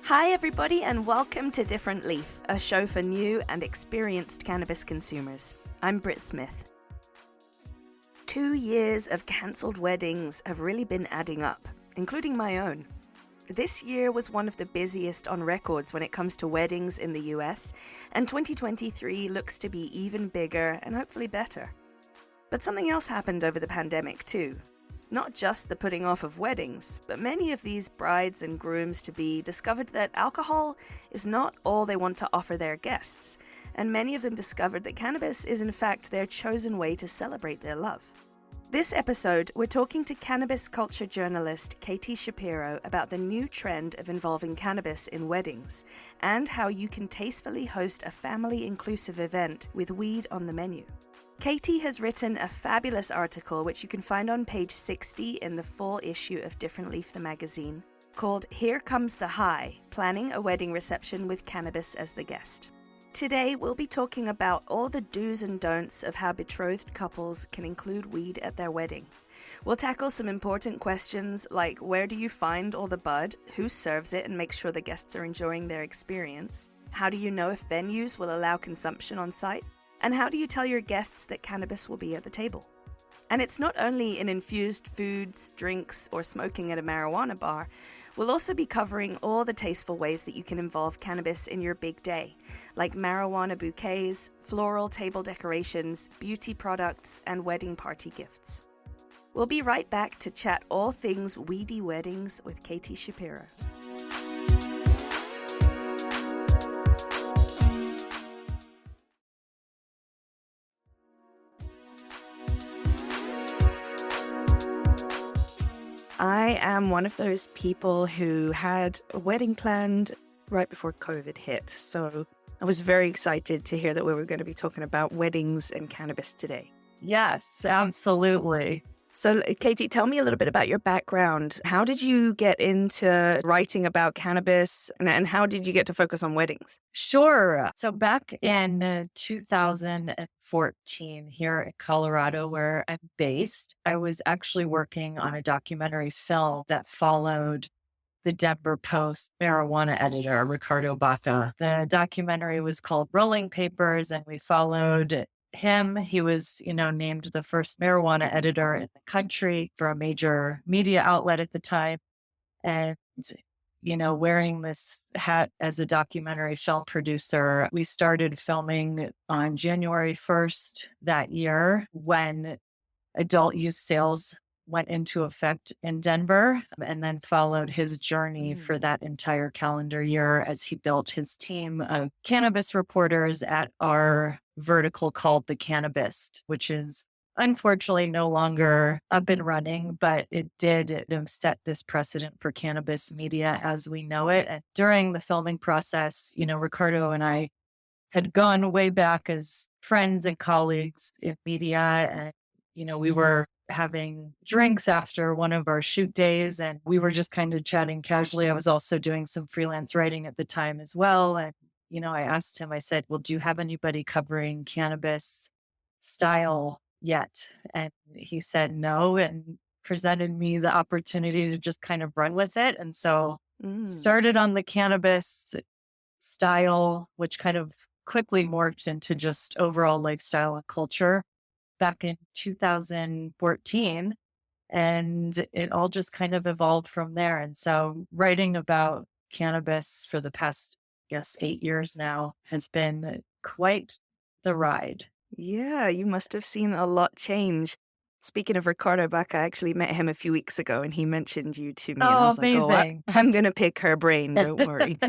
Hi everybody and welcome to Different Leaf, a show for new and experienced cannabis consumers. I'm Brit Smith. 2 years of cancelled weddings have really been adding up, including my own. This year was one of the busiest on records when it comes to weddings in the US, and 2023 looks to be even bigger and hopefully better. But something else happened over the pandemic too. Not just the putting off of weddings, but many of these brides and grooms-to-be discovered that alcohol is not all they want to offer their guests, and many of them discovered that cannabis is in fact their chosen way to celebrate their love. This episode, we're talking to cannabis culture journalist Katie Shapiro about the new trend of involving cannabis in weddings, and how you can tastefully host a family-inclusive event with weed on the menu. Katie has written a fabulous article which you can find on page 60 in the full issue of Different Leaf the magazine, called Here Comes the High, Planning a Wedding Reception with Cannabis as the Guest. Today we'll be talking about all the do's and don'ts of how betrothed couples can include weed at their wedding. We'll tackle some important questions like where do you find all the bud, who serves it and makes sure the guests are enjoying their experience, how do you know if venues will allow consumption on site, and how do you tell your guests that cannabis will be at the table? And it's not only in infused foods, drinks, or smoking at a marijuana bar. We'll also be covering all the tasteful ways that you can involve cannabis in your big day, like marijuana bouquets, floral table decorations, beauty products, and wedding party gifts. We'll be right back to chat all things weedy weddings with Katie Shapiro. I am one of those people who had a wedding planned right before COVID hit, so I was very excited to hear that we were going to be talking about weddings and cannabis today. Yes, absolutely. So, Katie, tell me a little bit about your background. How did you get into writing about cannabis, and how did you get to focus on weddings? Sure. So back in 2014 here in Colorado, where I'm based, I was actually working on a documentary film that followed the Denver Post marijuana editor, Ricardo Baca. The documentary was called Rolling Papers, and we followed him. He was, named the first marijuana editor in the country for a major media outlet at the time. And, wearing this hat as a documentary film producer, we started filming on January 1st that year when adult use sales went into effect in Denver, and then followed his journey for that entire calendar year as he built his team of cannabis reporters at our vertical called the Cannabis, which is unfortunately no longer up and running, but it did set this precedent for cannabis media as we know it. And during the filming process, Ricardo and I had gone way back as friends and colleagues in media. And, we were having drinks after one of our shoot days, and we were just kind of chatting casually. I was also doing some freelance writing at the time as well. And, I asked him, I said, well, do you have anybody covering cannabis style yet? And he said no, and presented me the opportunity to just kind of run with it. And so started on the cannabis style, which kind of quickly morphed into just overall lifestyle and culture back in 2014. And it all just kind of evolved from there. And so writing about cannabis for the past, 8 years now has been quite the ride. Yeah, you must have seen a lot change. Speaking of Ricardo Baca, I actually met him a few weeks ago and he mentioned you to me. And I was amazing. Like, I'm going to pick her brain, don't worry.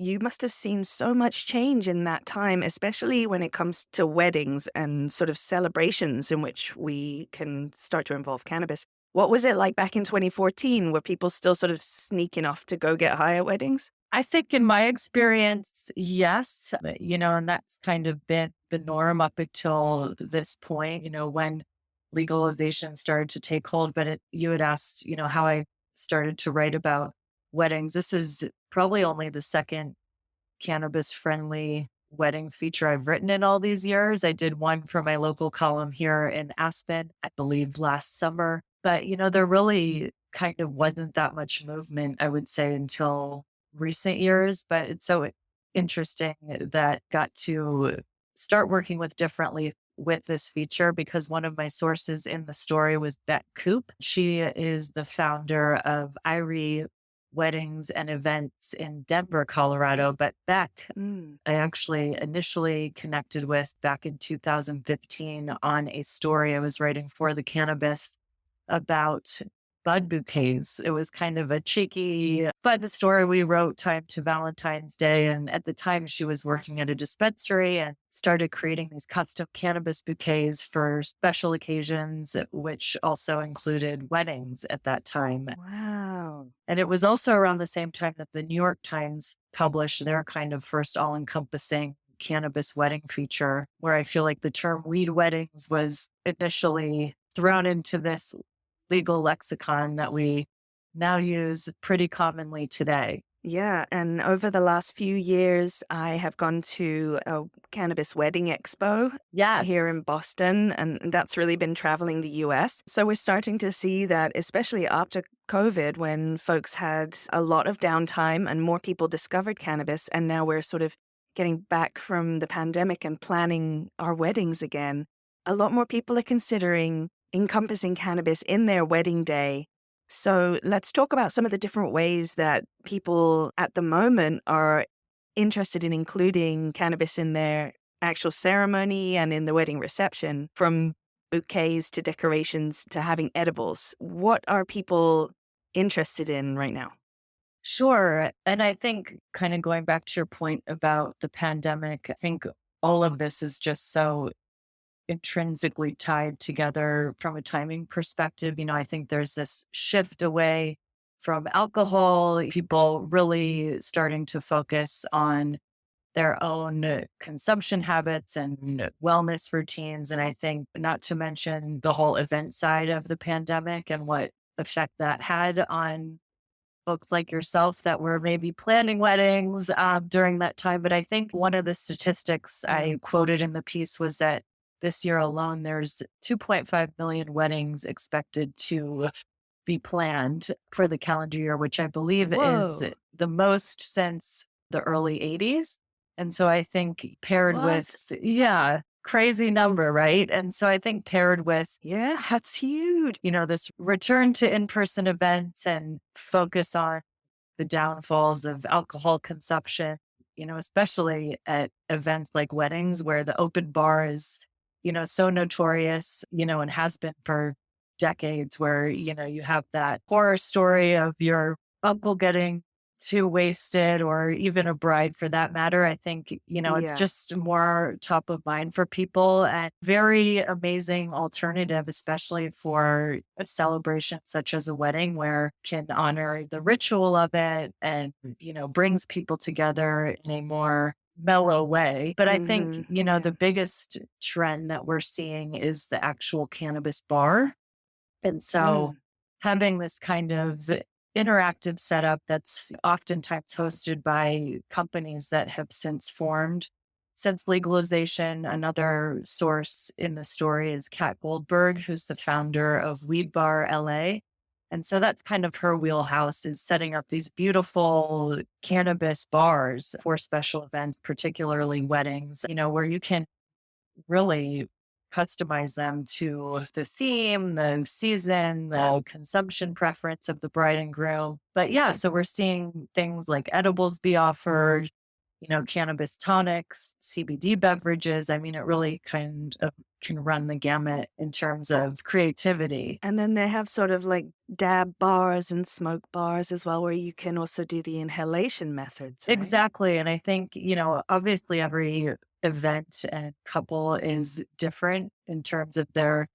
You must have seen so much change in that time, especially when it comes to weddings and sort of celebrations in which we can start to involve cannabis. What was it like back in 2014? Were people still sort of sneaking off to go get high at weddings? I think in my experience, yes, and that's kind of been the norm up until this point, when legalization started to take hold. But you had asked, how I started to write about weddings. This is probably only the second cannabis-friendly wedding feature I've written in all these years. I did one for my local column here in Aspen, I believe last summer. But, there really kind of wasn't that much movement, I would say, until recent years, but it's so interesting that got to start working with differently with this feature because one of my sources in the story was Beck Coop. She is the founder of Irie Weddings and Events in Denver, Colorado. But Beck, Mm. I actually initially connected with back in 2015 on a story I was writing for the Cannabis about bud bouquets. It was kind of a cheeky bud story we wrote timed to Valentine's Day. And at the time, she was working at a dispensary and started creating these custom cannabis bouquets for special occasions, which also included weddings at that time. Wow. And it was also around the same time that the New York Times published their kind of first all encompassing cannabis wedding feature, where I feel like the term weed weddings was initially thrown into this legal lexicon that we now use pretty commonly today. Yeah, and over the last few years, I have gone to a cannabis wedding expo here Yes. in Boston, and that's really been traveling the US. So we're starting to see that, especially after COVID, when folks had a lot of downtime and more people discovered cannabis, and now we're sort of getting back from the pandemic and planning our weddings again, a lot more people are considering encompassing cannabis in their wedding day. So let's talk about some of the different ways that people at the moment are interested in including cannabis in their actual ceremony and in the wedding reception, from bouquets to decorations to having edibles. What are people interested in right now? Sure. And I think kind of going back to your point about the pandemic, I think all of this is just so intrinsically tied together from a timing perspective. I think there's this shift away from alcohol, people really starting to focus on their own consumption habits and wellness routines. And I think, not to mention the whole event side of the pandemic and what effect that had on folks like yourself that were maybe planning weddings during that time. But I think one of the statistics I quoted in the piece was that this year alone, there's 2.5 million weddings expected to be planned for the calendar year, which I believe is Whoa. the most since the early 80s. And so I think paired What? with, yeah, crazy number, right? And so I think paired with Yeah, that's huge. this return to in-person events and focus on the downfalls of alcohol consumption, especially at events like weddings where the open bar is, so notorious, and has been for decades where, you have that horror story of your uncle getting too wasted or even a bride for that matter. I think, it's Yeah. just more top of mind for people and very amazing alternative, especially for a celebration such as a wedding where it can honor the ritual of it and, brings people together in a more mellow way. But I think, Yeah. the biggest trend that we're seeing is the actual cannabis bar. And so Mm. having this kind of interactive setup that's oftentimes hosted by companies that have since formed since legalization. Another source in the story is Kat Goldberg, who's the founder of Weed Bar LA. And so that's kind of her wheelhouse, is setting up these beautiful cannabis bars for special events, particularly weddings, where you can really customize them to the theme, the season, the consumption preference of the bride and groom. But yeah, so we're seeing things like edibles be offered, cannabis tonics, CBD beverages. I mean, it really kind of can run the gamut in terms of creativity. And then they have sort of like dab bars and smoke bars as well, where you can also do the inhalation methods, right? Exactly. And I think, obviously every event and couple is different in terms of their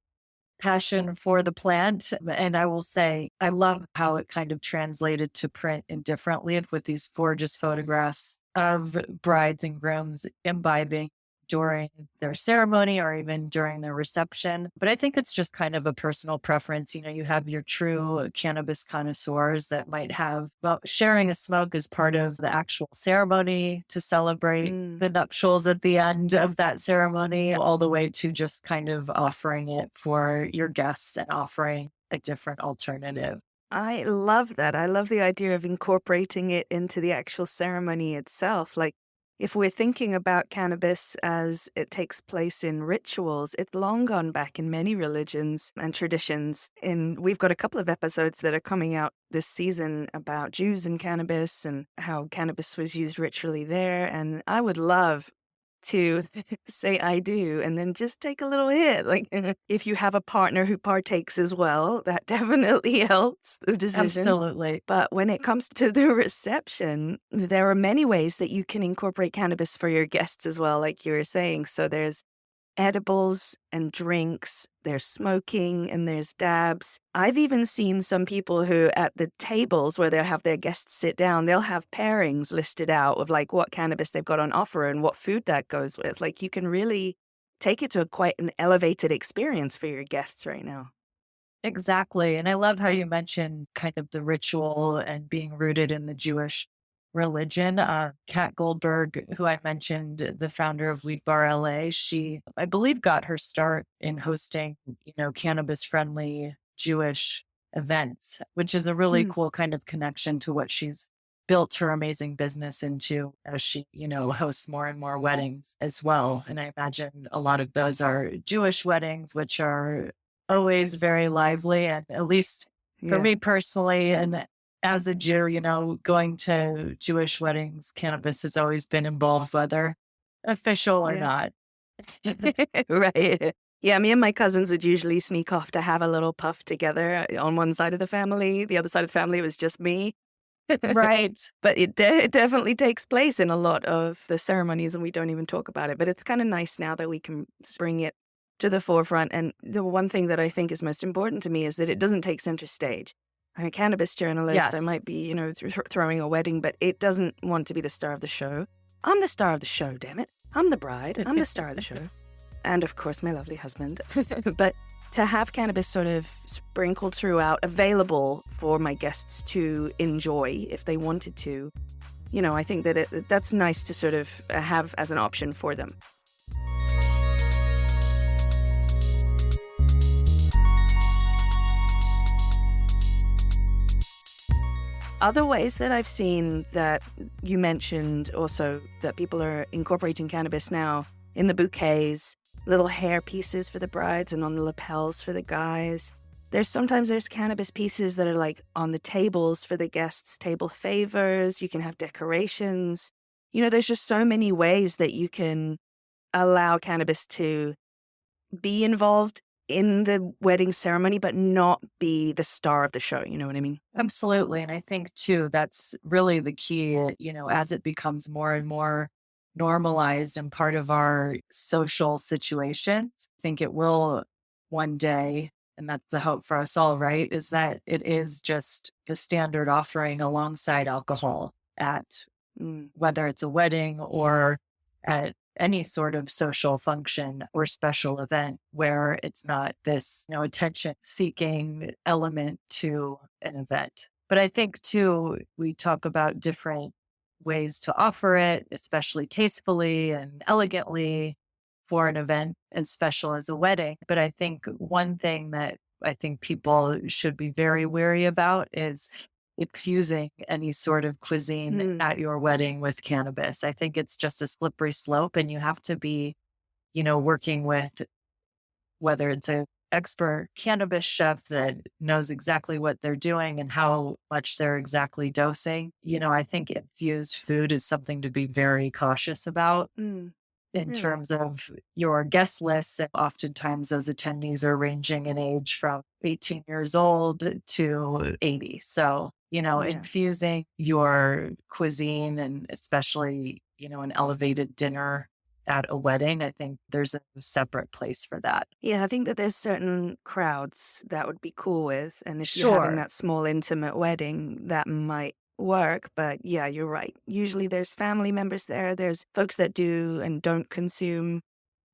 passion for the plant. And I will say, I love how it kind of translated to print indifferently with these gorgeous photographs of brides and grooms imbibing during their ceremony or even during their reception. But I think it's just kind of a personal preference. You have your true cannabis connoisseurs that might have, well, sharing a smoke as part of the actual ceremony to celebrate Mm. the nuptials at the end of that ceremony, all the way to just kind of offering it for your guests and offering a different alternative. I love that. I love the idea of incorporating it into the actual ceremony itself. Like, if we're thinking about cannabis as it takes place in rituals, it's long gone back in many religions and traditions. And we've got a couple of episodes that are coming out this season about Jews and cannabis and how cannabis was used ritually there. And I would love to say I do and then just take a little hit. Like, if you have a partner who partakes as well, that definitely helps the decision. Absolutely. But when it comes to the reception, there are many ways that you can incorporate cannabis for your guests as well, like you were saying. So there's edibles and drinks, there's smoking, and there's dabs. I've even seen some people who at the tables where they'll have their guests sit down, they'll have pairings listed out of like what cannabis they've got on offer and what food that goes with. Like, you can really take it to quite an elevated experience for your guests right now. Exactly. And I love how you mentioned kind of the ritual and being rooted in the Jewish religion. Kat Goldberg, who I mentioned, the founder of Weed Bar LA, she, I believe, got her start in hosting, cannabis friendly Jewish events, which is a really Mm, cool kind of connection to what she's built her amazing business into as she, hosts more and more weddings as well. And I imagine a lot of those are Jewish weddings, which are always very lively. And at least for yeah. me personally, and as a Jew, going to Jewish weddings, cannabis has always been involved, whether official or Yeah. not. Right. Yeah, me and my cousins would usually sneak off to have a little puff together on one side of the family. The other side of the family, it was just me. Right. But it definitely takes place in a lot of the ceremonies, and we don't even talk about it. But it's kind of nice now that we can bring it to the forefront. And the one thing that I think is most important to me is that it doesn't take center stage. I'm a cannabis journalist. I Yes. might be, throwing a wedding, but it doesn't want to be the star of the show. I'm the star of the show, damn it. I'm the bride. I'm the star of the show. And of course, my lovely husband. But to have cannabis sort of sprinkled throughout, available for my guests to enjoy if they wanted to, I think that that's nice to sort of have as an option for them. Other ways that I've seen that you mentioned also that people are incorporating cannabis now in the bouquets, little hair pieces for the brides and on the lapels for the guys. There's cannabis pieces that are like on the tables for the guests, table favors. You can have decorations. There's just so many ways that you can allow cannabis to be involved in the wedding ceremony, but not be the star of the show. You know what I mean? Absolutely. And I think too, that's really the key, as it becomes more and more normalized and part of our social situations. I think it will one day, and that's the hope for us all, right? Is that it is just the standard offering alongside alcohol at Mm, whether it's a wedding or at any sort of social function or special event where it's not this, attention seeking element to an event. But I think too, we talk about different ways to offer it, especially tastefully and elegantly for an event as special as a wedding. But I think one thing that I think people should be very wary about is infusing any sort of cuisine mm, at your wedding with cannabis. I think it's just a slippery slope and you have to be, working with whether it's a expert cannabis chef that knows exactly what they're doing and how much they're exactly dosing. I think infused food is something to be very cautious about mm. in Really? terms of your guest list. And oftentimes those attendees are ranging in age from 18 years old to 80. So, Yeah. infusing your cuisine and especially, an elevated dinner at a wedding, I think there's a separate place for that. Yeah, I think that there's certain crowds that would be cool with. And if you're having Sure. that small, intimate wedding, that might work. But yeah, you're right. Usually there's family members there, there's folks that do and don't consume.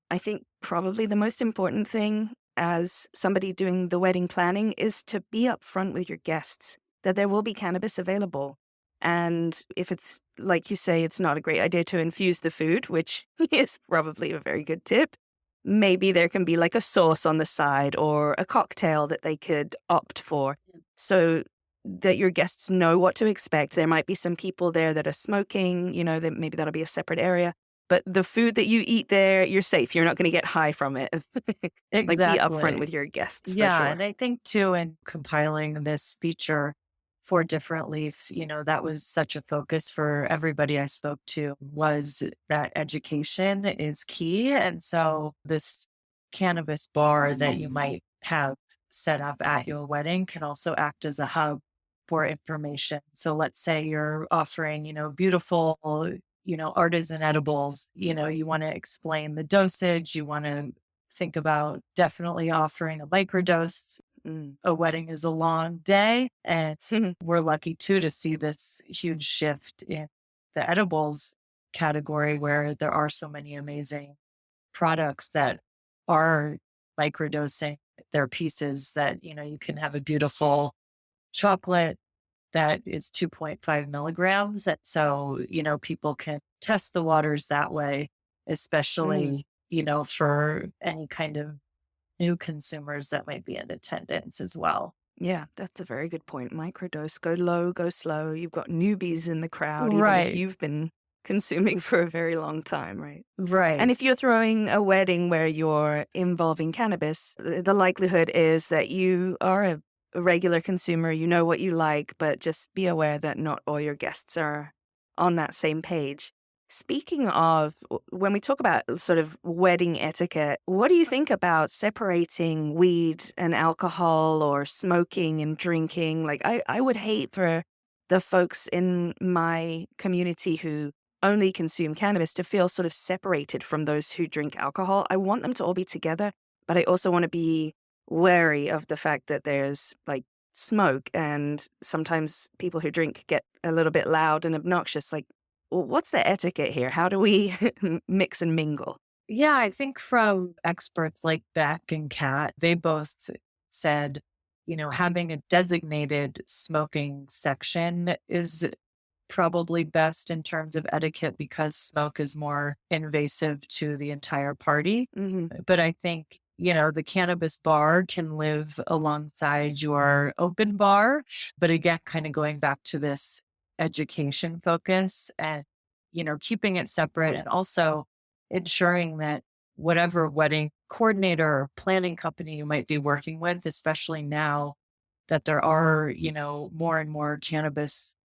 I think probably the most important thing as somebody doing the wedding planning is to be upfront with your guests that there will be cannabis available. And if it's like you say, it's not a great idea to infuse the food, which is probably a very good tip. Maybe there can be like a sauce on the side or a cocktail that they could opt for. So that your guests know what to expect. There might be some people there that are smoking, that maybe that'll be a separate area. But the food that you eat there, you're safe. You're not going to get high from it. Like, be upfront Exactly. with your guests for Yeah. sure. And I think too, in compiling this feature for different leaves, that was such a focus for everybody I spoke to, was that education is key. And so this cannabis bar that you might have set up at your wedding can also act as a hub for information. So let's say you're offering, beautiful, artisan edibles, you want to explain the dosage, you want to think about definitely offering a microdose. Mm. A wedding is a long day, and we're lucky too to see this huge shift in the edibles category, where there are so many amazing products that are microdosing their pieces, that you can have a beautiful chocolate that is 2.5 milligrams. And so, people can test the waters that way, Mm. especially, for any kind of new consumers that might be in attendance as well. Yeah, that's a very good point. Microdose, go low, go slow. You've got newbies in the crowd, even if Right, you've been consuming for a very long time, right? And right. if you're throwing a wedding where you're involving cannabis, the likelihood is that you are a regular consumer, you know what you like, but just be aware that not all your guests are on that same page. Speaking of, when we talk about sort of wedding etiquette, what do you think about separating weed and alcohol, or smoking and drinking? Like, I would hate for the folks in my community who only consume cannabis to feel sort of separated from those who drink alcohol. I want them to all be together, but I also want to be wary of the fact that there's like smoke, and sometimes people who drink get a little bit loud and obnoxious. Like, well, what's the etiquette here? How do we mix and mingle? Yeah, I think from experts like Beck and Kat, they both said, having a designated smoking section is probably best in terms of etiquette, because smoke is more invasive to the entire party. Hmm. But I think, the cannabis bar can live alongside your open bar. But again, kind of going back to this education focus, and, keeping it separate, and also ensuring that whatever wedding coordinator or planning company you might be working with, especially now that there are, more and more cannabis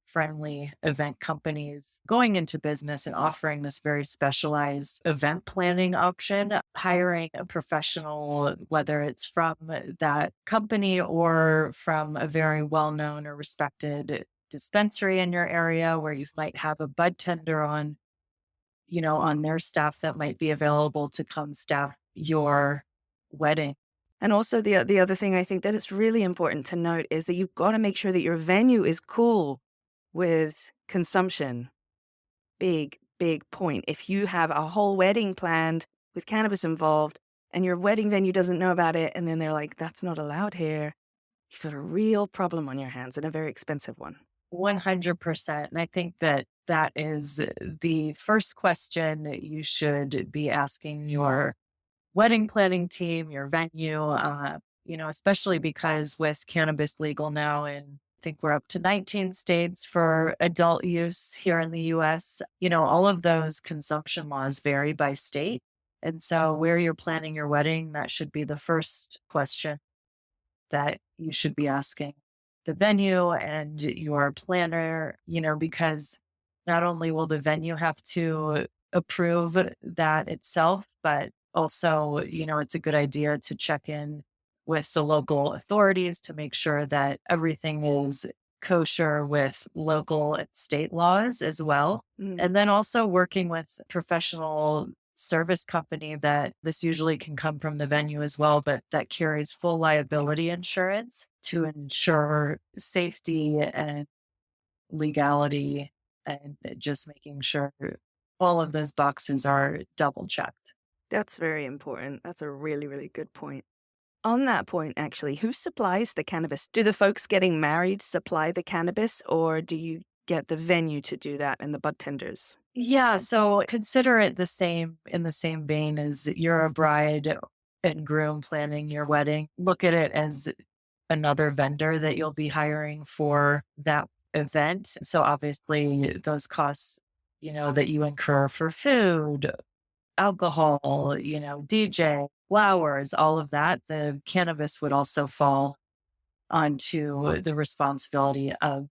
friendly event companies going into business and offering this very specialized event planning option, hiring a professional, whether it's from that company or from a very well known or respected dispensary in your area, where you might have a bud tender on their staff that might be available to come staff your wedding. And also, the other thing I think that it's really important to note is that you've got to make sure that your venue is cool with consumption. Big, big point. If you have a whole wedding planned with cannabis involved and your wedding venue doesn't know about it, and then they're like, that's not allowed here, you've got a real problem on your hands, and a very expensive one. 100%. And I think that that is the first question that you should be asking your wedding planning team, your venue, especially because with cannabis legal now, and I think we're up to 19 states for adult use here in the US, all of those consumption laws vary by state. And so where you're planning your wedding, that should be the first question that you should be asking the venue and your planner, because not only will the venue have to approve that itself, but also, it's a good idea to check in with the local authorities to make sure that everything is kosher with local and state laws as well. Mm. And then also working with professional service company, that this usually can come from the venue as well, but that carries full liability insurance to ensure safety and legality, and just making sure all of those boxes are double checked. That's very important. That's a really, really good point. On that point, actually, who supplies the cannabis? Do the folks getting married supply the cannabis, or do you get the venue to do that and the bud tenders? Yeah, so consider it in the same vein as you're a bride and groom planning your wedding. Look at it as another vendor that you'll be hiring for that event. So obviously those costs, that you incur for food, alcohol, DJ, flowers, all of that, the cannabis would also fall onto the responsibility of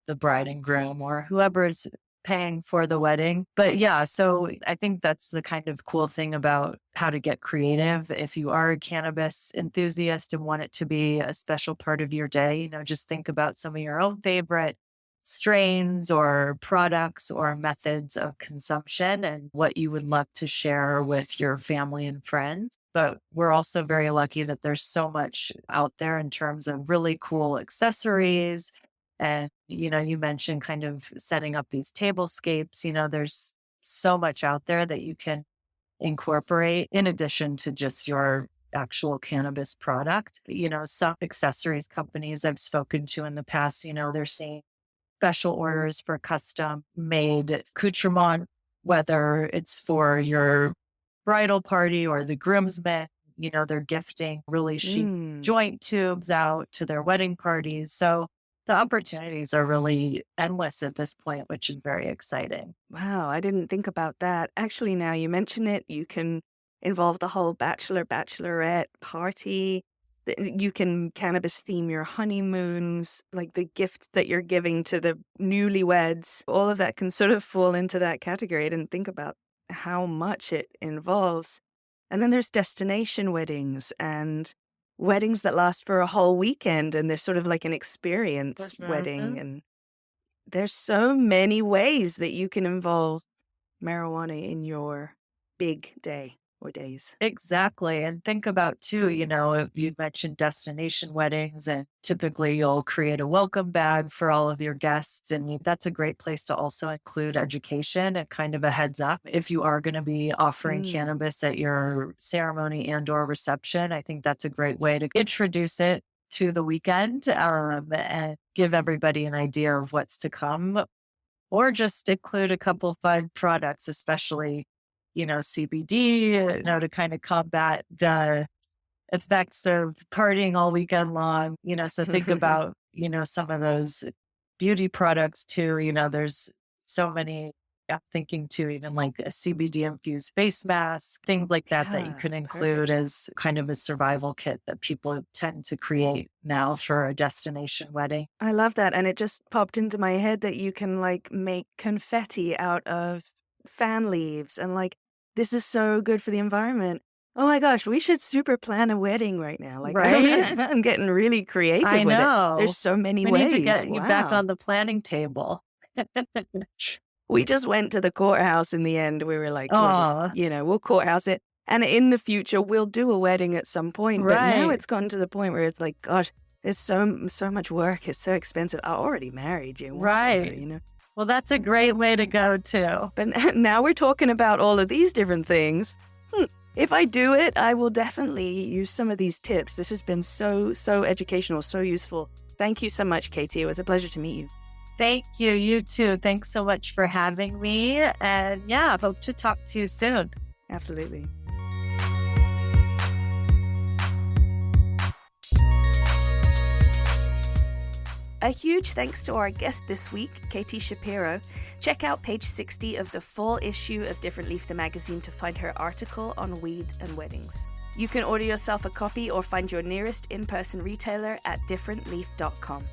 the bride and groom or whoever is paying for the wedding. But yeah, so I think that's the kind of cool thing about how to get creative. If you are a cannabis enthusiast and want it to be a special part of your day, just think about some of your own favorite strains or products or methods of consumption and what you would love to share with your family and friends. But we're also very lucky that there's so much out there in terms of really cool accessories. And, you mentioned kind of setting up these tablescapes. There's so much out there that you can incorporate in addition to just your actual cannabis product. Some accessories companies I've spoken to in the past, they're seeing special orders for custom made accoutrement, whether it's for your bridal party or the groomsmen. They're gifting really chic joint tubes out to their wedding parties. So the opportunities are really endless at this point, which is very exciting. Wow, I didn't think about that. Actually, now you mention it, you can involve the whole bachelorette party. You can cannabis theme your honeymoons, like the gift that you're giving to the newlyweds. All of that can sort of fall into that category. I didn't think about how much it involves. And then there's destination weddings and weddings that last for a whole weekend, and they're sort of like an experience wedding. And there's so many ways that you can involve marijuana in your big day or days. Exactly. And think about too, you mentioned destination weddings, and typically you'll create a welcome bag for all of your guests. And that's a great place to also include education and kind of a heads up. If you are going to be offering cannabis at your ceremony and or reception, I think that's a great way to introduce it to the weekend and give everybody an idea of what's to come, or just include a couple fun products, especially CBD, to kind of combat the effects of partying all weekend long, so think about, some of those beauty products too. There's so many, I'm thinking too, even like a CBD infused face mask, things like that you can include as kind of a survival kit that people tend to create now for a destination wedding. I love that. And it just popped into my head that you can like make confetti out of fan leaves, and like, this is so good for the environment. Oh my gosh, we should super plan a wedding right now. Like, right? I'm getting really creative I know. with it. There's so many we ways. We need to get you back on the planning table. We just went to the courthouse in the end. We were like, we'll courthouse it. And in the future, we'll do a wedding at some point. Right. But now it's gotten to the point where it's like, gosh, it's so much work. It's so expensive. I already married you. Right. Well, that's a great way to go, too. But now we're talking about all of these different things. If I do it, I will definitely use some of these tips. This has been so educational, so useful. Thank you so much, Katie. It was a pleasure to meet you. Thank you. You too. Thanks so much for having me. And yeah, hope to talk to you soon. Absolutely. A huge thanks to our guest this week, Katie Shapiro. Check out page 60 of the fall issue of Different Leaf, the magazine, to find her article on weed and weddings. You can order yourself a copy or find your nearest in-person retailer at differentleaf.com.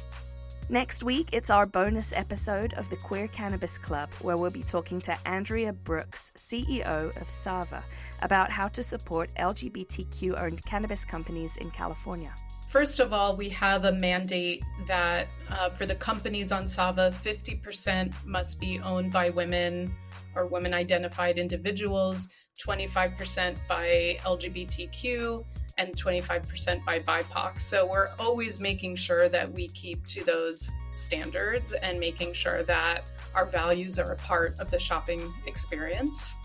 Next week, it's our bonus episode of the Queer Cannabis Club, where we'll be talking to Andrea Brooks, CEO of Sava, about how to support LGBTQ-owned cannabis companies in California. First of all, we have a mandate that for the companies on Sava, 50% must be owned by women or women-identified individuals, 25% by LGBTQ, and 25% by BIPOC. So we're always making sure that we keep to those standards and making sure that our values are a part of the shopping experience.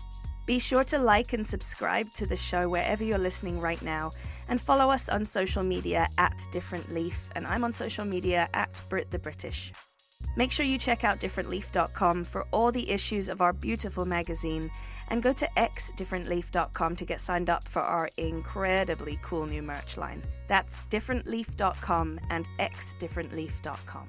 Be sure to like and subscribe to the show wherever you're listening right now, and follow us on social media at Different Leaf, and I'm on social media at Brit the British. Make sure you check out differentleaf.com for all the issues of our beautiful magazine, and go to xdifferentleaf.com to get signed up for our incredibly cool new merch line. That's differentleaf.com and xdifferentleaf.com.